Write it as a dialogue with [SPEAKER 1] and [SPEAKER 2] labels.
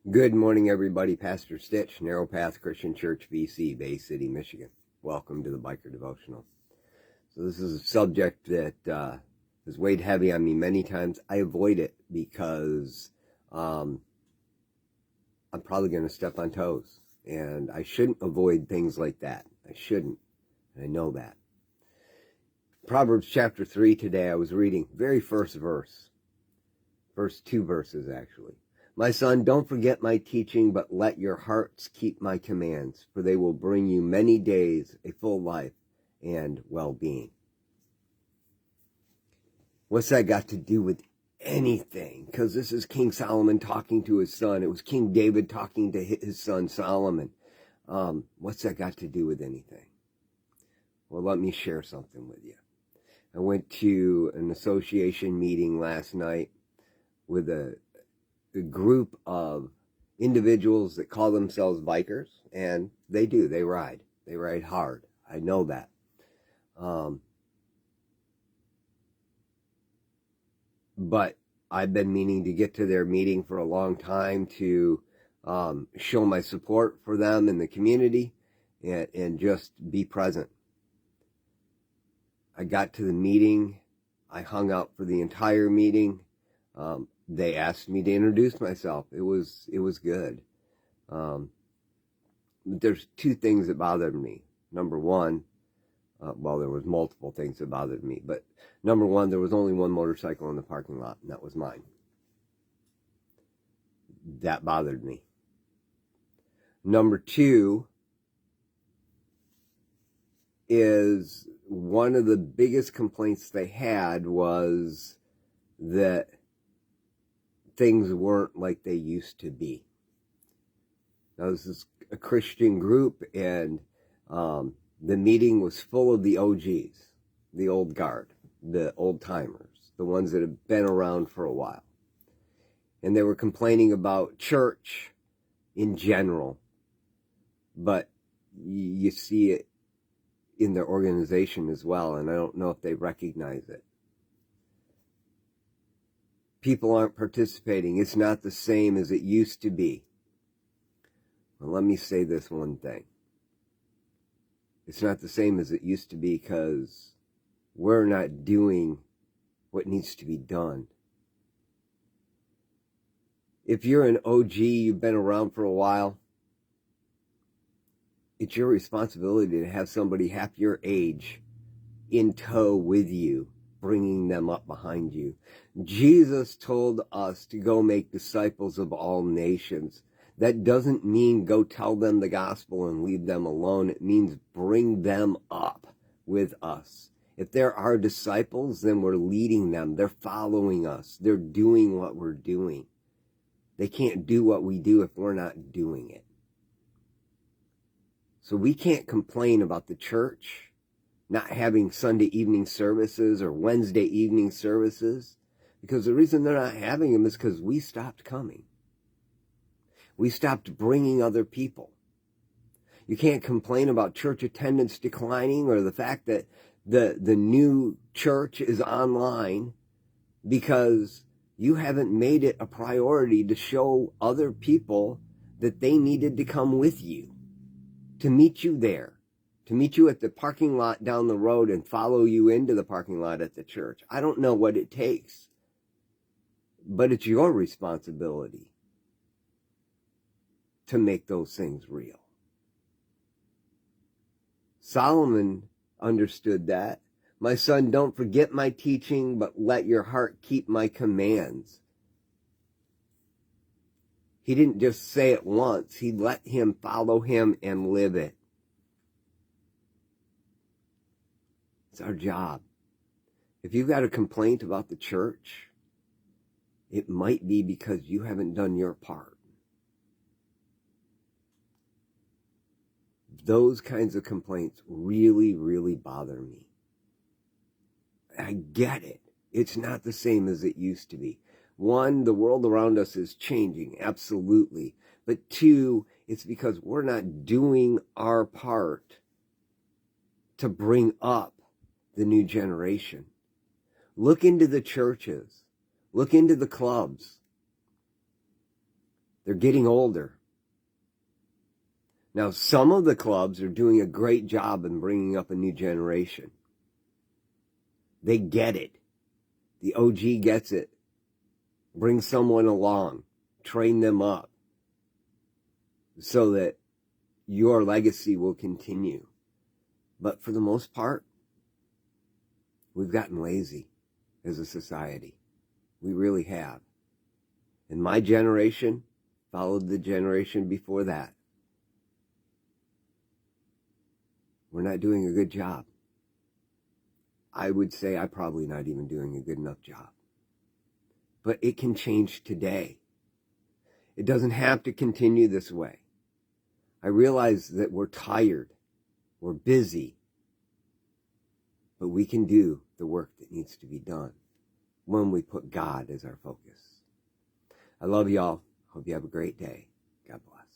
[SPEAKER 1] Good morning, everybody. Pastor Stitch, Narrow Path Christian Church, VC, Bay City, Michigan. Welcome to the Biker Devotional. So this is a subject that has weighed heavy on me many times. I avoid it because I'm probably going to step on toes. And I shouldn't avoid things like that. I shouldn't. I know that. Proverbs chapter 3 today, I was reading very first verse. First two verses, actually. My son, don't forget my teaching, but let your hearts keep my commands, for they will bring you many days, a full life, and well-being. What's that got to do with anything? Because this is King Solomon talking to his son. It was King David talking to his son Solomon. What's that got to do with anything? Well, let me share something with you. I went to an association meeting last night with a group of individuals that call themselves bikers, and they do. They ride hard. I know that. But I've been meaning to get to their meeting for a long time to show my support for them in the community and just be present. I got to the meeting. I hung out for the entire meeting. They asked me to introduce myself. It was good. There's two things that bothered me. Number one, there was multiple things that bothered me, but number one, there was only one motorcycle in the parking lot, and that was mine. That bothered me. Number two is one of the biggest complaints they had was that things weren't like they used to be. Now, this is a Christian group, and the meeting was full of the OGs, the old guard, the old timers, the ones that have been around for a while. And they were complaining about church in general, but you see it in their organization as well, and I don't know if they recognize it. People aren't participating. It's not the same as it used to be. Well, let me say this one thing. It's not the same as it used to be because we're not doing what needs to be done. If you're an OG, you've been around for a while, it's your responsibility to have somebody half your age in tow with you, bringing them up behind you. Jesus told us to go make disciples of all nations. That doesn't mean go tell them the gospel and leave them alone. It means bring them up with us. If they're our disciples, then we're leading them. They're following us. They're doing what we're doing. They can't do what we do if we're not doing it. So we can't complain about the church not having Sunday evening services or Wednesday evening services, because the reason they're not having them is because we stopped coming. We stopped bringing other people. You can't complain about church attendance declining or the fact that the new church is online because you haven't made it a priority to show other people that they needed to come with you, to meet you there, to meet you at the parking lot down the road and follow you into the parking lot at the church. I don't know what it takes, but it's your responsibility to make those things real. Solomon understood that. My son, don't forget my teaching, but let your heart keep my commands. He didn't just say it once. He let him follow him and live it. It's our job. If you've got a complaint about the church, it might be because you haven't done your part. Those kinds of complaints really, really bother me. I get it. It's not the same as it used to be. One, the world around us is changing, absolutely. But two, it's because we're not doing our part to bring up the new generation. Look into the churches. Look into the clubs. They're getting older. Now, some of the clubs are doing a great job in bringing up a new generation. They get it. The OG gets it. Bring someone along. Train them up so that your legacy will continue. But for the most part, we've gotten lazy as a society. We really have. And my generation followed the generation before that. We're not doing a good job. I would say I'm probably not even doing a good enough job. But it can change today. It doesn't have to continue this way. I realize that we're tired. We're busy. But we can do the work that needs to be done when we put God as our focus. I love y'all. Hope you have a great day. God bless.